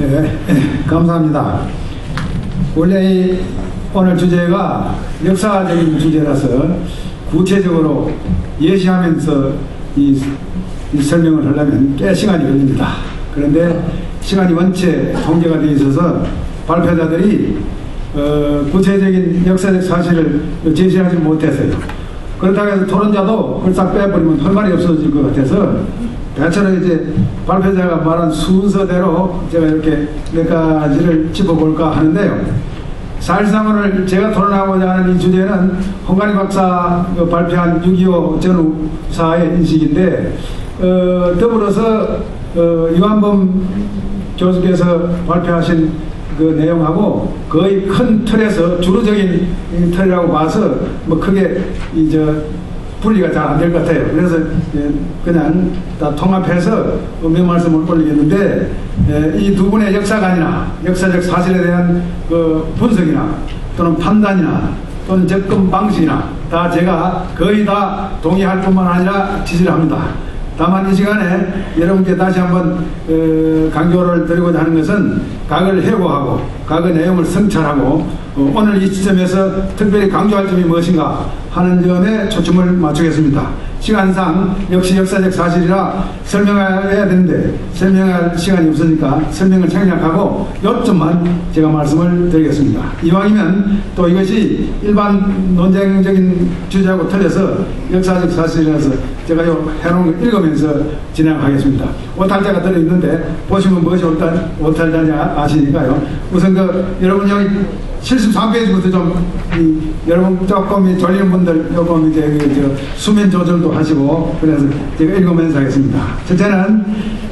네, 감사합니다. 원래 오늘 주제가 역사적인 주제라서 구체적으로 예시하면서 이 설명을 하려면 꽤 시간이 걸립니다. 그런데 시간이 원체 통제가 되어 있어서 발표자들이 구체적인 역사적 사실을 제시하지 못했어요. 그렇다고 해서 토론자도 그걸 싹 빼버리면 할 말이 없어질 것 같아서 대체로 이제 발표자가 말한 순서대로 제가 이렇게 몇 가지를 짚어볼까 하는데요. 사실상 제가 토론하고자 하는 이 주제는 홍관희 박사 발표한 6.25 전후사의 인식인데 더불어서 유한범 교수께서 발표하신 그 내용하고 거의 큰 틀에서 주류적인 틀이라고 봐서 뭐 크게 분리가 잘 안 될 것 같아요. 그래서 그냥 다 통합해서 몇 말씀을 올리겠는데 이 두 분의 역사관이나 역사적 사실에 대한 그 분석이나 또는 판단이나 또는 접근 방식이나 다 제가 거의 다 동의할 뿐만 아니라 지지를 합니다. 다만 이 시간에 여러분께 다시 한번 강조를 드리고자 하는 것은 각을 해고하고 각의 내용을 성찰하고 오늘 이 시점에서 특별히 강조할 점이 무엇인가 하는 점에 초점을 맞추겠습니다. 시간상 역시 역사적 사실이라 설명해야 되는데 설명할 시간이 없으니까 설명을 생략하고 요점만 제가 말씀을 드리겠습니다. 이왕이면 또 이것이 일반 논쟁적인 주제하고 틀려서 역사적 사실이라서 제가 해놓은 걸 읽으면서 진행하겠습니다. 오탈자가 들어있는데 보시면 무엇이 오탈자인지 아시니까요. 우선 여러분 여기 73페이지부터 여러분 조금 졸리는 분들 조금 이제 수면 조절도 하시고 그래서 제가 읽으면서 하겠습니다. 첫째는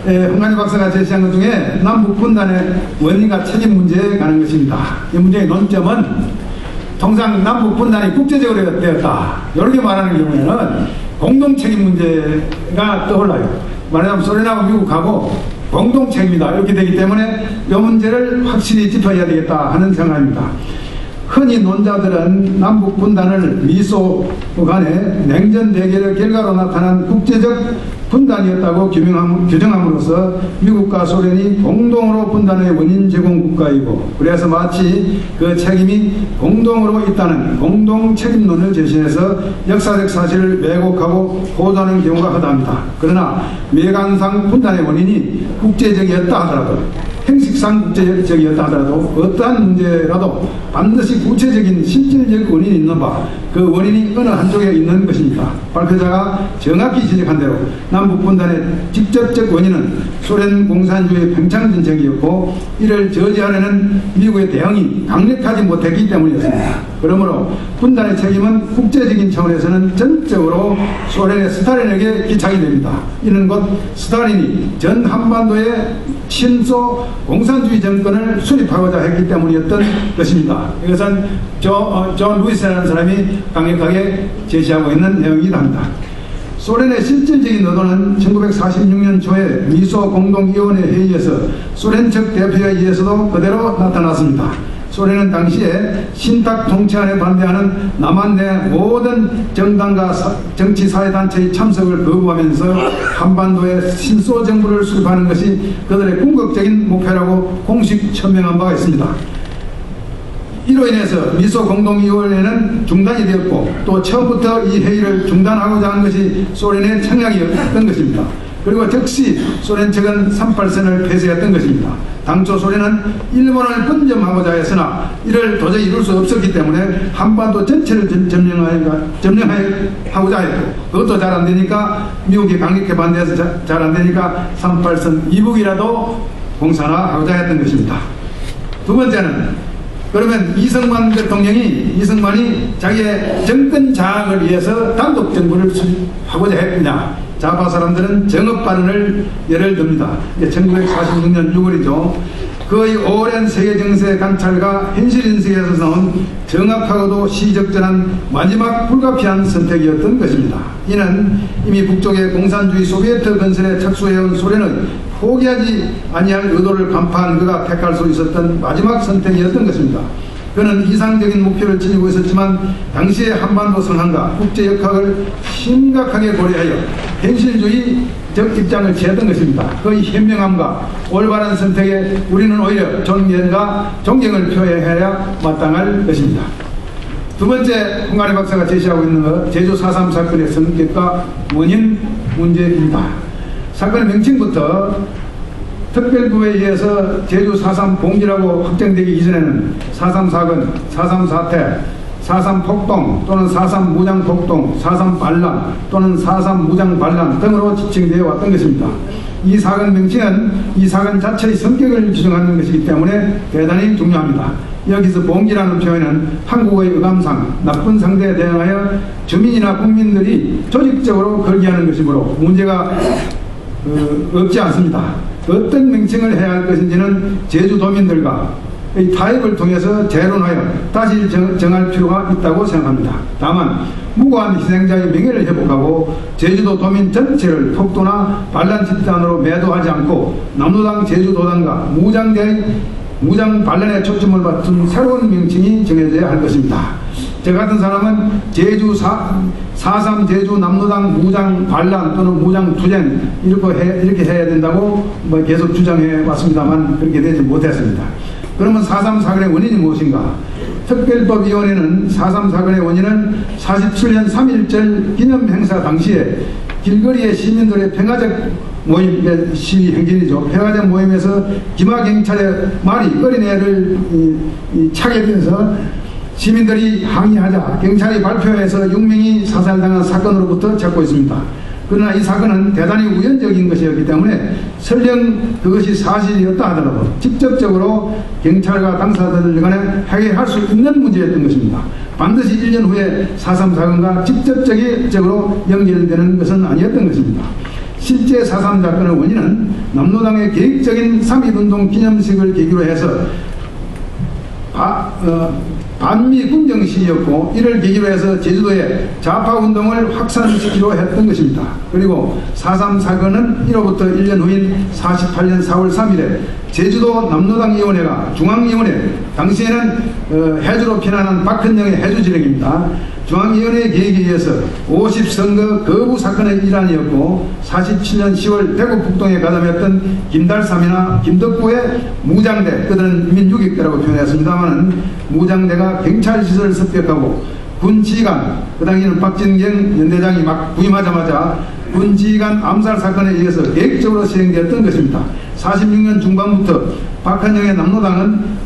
홍관희 박사가 제시한 것 중에 남북 분단의 원인과 책임 문제에 관한 것입니다. 이 문제의 논점은 통상 남북 분단이 국제적으로 되었다 이렇게 말하는 경우에는 공동 책임 문제가 떠올라요. 말하자면 소련하고 미국하고 공동 책임이다 이렇게 되기 때문에 이 문제를 확실히 짚어야 되겠다 하는 생각입니다. 흔히 논자들은 남북 분단을 미소 간의 냉전 대결의 결과로 나타난 국제적 분단이었다고 규정함으로써 미국과 소련이 공동으로 분단의 원인 제공 국가이고 그래서 마치 그 책임이 공동으로 있다는 공동 책임론을 제시해서 역사적 사실을 왜곡하고 호도하는 경우가 허다합니다. 그러나 매관상 분단의 원인이 국제적이었다 하더라도 형식상 국제적이었다 하더라도 어떠한 문제라도 반드시 구체적인 실질적 원인이 있는 바 그 원인이 어느 한쪽에 있는 것입니다. 발표자가 정확히 지적한 대로 남북 분단의 직접적 원인은 소련 공산주의 평창전쟁이었고 이를 저지하려는 미국의 대응이 강력하지 못했기 때문이었습니다. 그러므로 분단의 책임은 국제적인 차원에서는 전적으로 소련의 스탈린에게 기착이 됩니다. 이는 곧 스탈린이 전 한반도의 친소 공산주의 정권을 수립하고자 했기 때문이었던 것입니다. 이것은 존 루이스라는 사람이 강력하게 제시하고 있는 내용이기도 합니다. 소련의 실질적인 의도는 1946년 초에 미소 공동위원회 회의에서 소련 측 대표에 의해서도 그대로 나타났습니다. 소련은 당시에 신탁 통치안에 반대하는 남한 내 모든 정당과 정치사회단체의 참석을 거부하면서 한반도에 신소 정부를 수립하는 것이 그들의 궁극적인 목표라고 공식 천명한 바가 있습니다. 이로 인해서 미소 공동위원회는 중단이 되었고 또 처음부터 이 회의를 중단하고자 한 것이 소련의 청약이었던 것입니다. 그리고 즉시 소련 측은 38선을 폐쇄했던 것입니다. 당초 소련은 일본을 분점하고자 했으나 이를 도저히 이룰 수 없었기 때문에 한반도 전체를 점령하고자 했고 그것도 잘 안되니까 미국이 강력히 반대해서 잘 안되니까 38선 이북이라도 공산화하고자 했던 것입니다. 두 번째는 그러면 이승만 대통령이 자기의 정권 장악을 위해서 단독 정부를 수립하고자 했느냐. 좌파 사람들은 정업 발언을 예를 듭니다. 1946년 6월이죠. 거의 오랜 세계 정세 관찰과 현실 인식에서 나온 정확하고도 시적절한 마지막 불가피한 선택이었던 것입니다. 이는 이미 북쪽의 공산주의 소비에트 건설에 착수해온 소련의 포기하지 아니할 의도를 간파한 그가 택할 수 있었던 마지막 선택이었던 것입니다. 그는 이상적인 목표를 지니고 있었지만 당시의 한반도 상황과 국제 역학을 심각하게 고려하여 현실주의적 입장을 취했던 것입니다. 그의 현명함과 올바른 선택에 우리는 오히려 존경을 표해야 마땅할 것입니다. 두 번째, 홍가리 박사가 제시하고 있는 것, 제주 4.3 사건의 성격과 원인 문제입니다. 사건의 명칭부터 특별부에 의해서 제주 4.3 봉기라고 확정되기 이전에는 4.3 사건, 4.3 사태, 4.3 폭동 또는 4.3 무장 폭동, 4.3 반란 또는 4.3 무장 반란 등으로 지칭되어 왔던 것입니다. 이 사건 명칭은 이 사건 자체의 성격을 규정하는 것이기 때문에 대단히 중요합니다. 여기서 봉기라는 표현은 한국의 의감상 나쁜 상대에 대응하여 주민이나 국민들이 조직적으로 걸기하는 것이므로 문제가 없지 않습니다. 어떤 명칭을 해야 할 것인지는 제주도민들과 이 타협을 통해서 재론하여 다시 정할 필요가 있다고 생각합니다. 다만 무고한 희생자의 명예를 회복하고 제주도 도민 전체를 폭도나 반란 집단으로 매도하지 않고 남로당 제주도당과 무장 반란에 초점을 맞춘 새로운 명칭이 정해져야 할 것입니다. 저 같은 사람은 제주 4.3 제주 남로당 무장 반란 또는 무장 투쟁 이렇게 해야 된다고 계속 주장해 왔습니다만 그렇게 되지 못했습니다. 그러면 4.3 사건의 원인이 무엇인가? 특별법위원회는 4.3 사건의 원인은 47년 3.1절 기념행사 당시에 길거리의 시민들의 평화적 모임, 시위 행진이죠. 평화적 모임에서 기마경찰의 말이 어린애를 차게 되어서 시민들이 항의하자 경찰이 발표해서 6명이 사살당한 사건으로부터 찾고 있습니다. 그러나 이 사건은 대단히 우연적인 것이었기 때문에 설령 그것이 사실이었다 하더라도 직접적으로 경찰과 당사자들 간에 해결할 수 있는 문제였던 것입니다. 반드시 1년 후에 4.3 사건과 직접적으로 연결되는 것은 아니었던 것입니다. 실제 4.3 사건의 원인은 남로당의 계획적인 3.1운동 기념식을 계기로 해서 반미 군정 시위였고 이를 계기로 해서 제주도에 좌파 운동을 확산시키려 했던 것입니다. 그리고 4.3 사건은 이로부터 1년 후인 48년 4월 3일에 제주도 남로당위원회가 중앙위원회, 당시에는 해주로 피난한 박헌영의 해주지령입니다. 중앙위원회 계획에 의해서 50선거 거부 사건의 일환이었고 47년 10월 대구 북동에 가담했던 김달삼이나 김덕구의 무장대, 그들은 민유격대라고 표현했습니다만 무장대가 경찰시설을 습격하고 군지휘관, 그 당시에는 박진경 연대장이 막 부임하자마자 군지휘관 암살 사건에 의해서 계획적으로 시행되었던 것입니다. 46년 중반부터 박헌영의 남로당은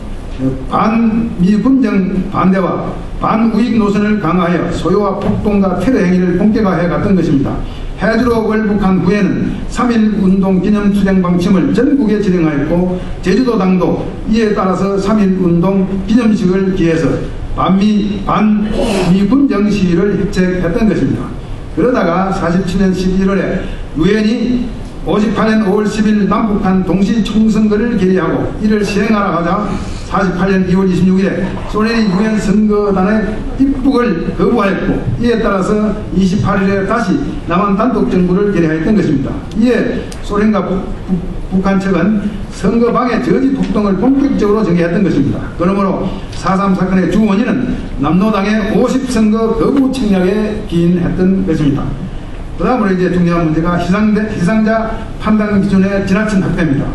반미군정 반대와 반우익 노선을 강화하여 소요와 폭동과 테러 행위를 본격화해 갔던 것입니다. 해주로 월북한 후에는 3.1운동 기념투쟁 방침을 전국에 진행하였고 제주도당도 이에 따라서 3.1운동 기념식을 기해서 반미군정 시위를 획책했던 것입니다. 그러다가 47년 11월에 유엔이 58년 5월 10일 남북한 동시총선거를 결의하고 이를 시행하라 하자 48년 2월 26일에 소련이 유엔 선거단의 입국을 거부하였고 이에 따라서 28일에 다시 남한 단독 정부를 결의하였던 것입니다. 이에 소련과 북한 측은 선거 방해 저지 폭동을 본격적으로 정의했던 것입니다. 그러므로 4.3 사건의 주 원인은 남로당의 50선거 거부 책략에 기인했던 것입니다. 그 다음으로 이제 중요한 문제가 희생자 판단 기준의 지나친 확대입니다.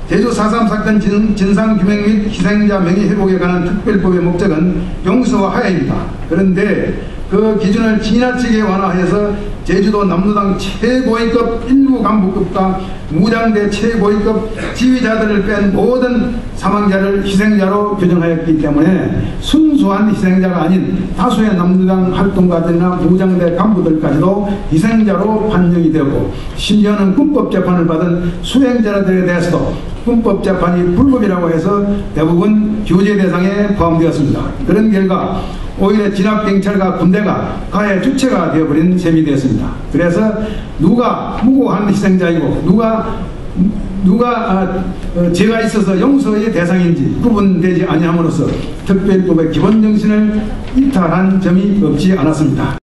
제주 4.3 사건 진상규명 및 희생자 명예회복에 관한 특별법의 목적은 용서와 화해입니다. 그런데 그 기준을 지나치게 완화해서 제주도 남로당 최고위급 일부 간부급과 무장대 최고위급 지휘자들을 뺀 모든 사망자를 희생자로 규정하였기 때문에 순수한 희생자가 아닌 다수의 남로당 활동가들이나 무장대 간부들까지도 희생자로 판정이 되었고 심지어는 군법재판을 받은 수행자들에 대해서도 군법재판이 불법이라고 해서 대부분 규제 대상에 포함되었습니다. 그런 결과 오히려 진압경찰과 군대가 가해 주체가 되어버린 셈이 되었습니다. 그래서 누가 무고한 희생자이고 누가 죄가 있어서 용서의 대상인지 구분되지 아니함으로써 특별법의 기본 정신을 이탈한 점이 없지 않았습니다.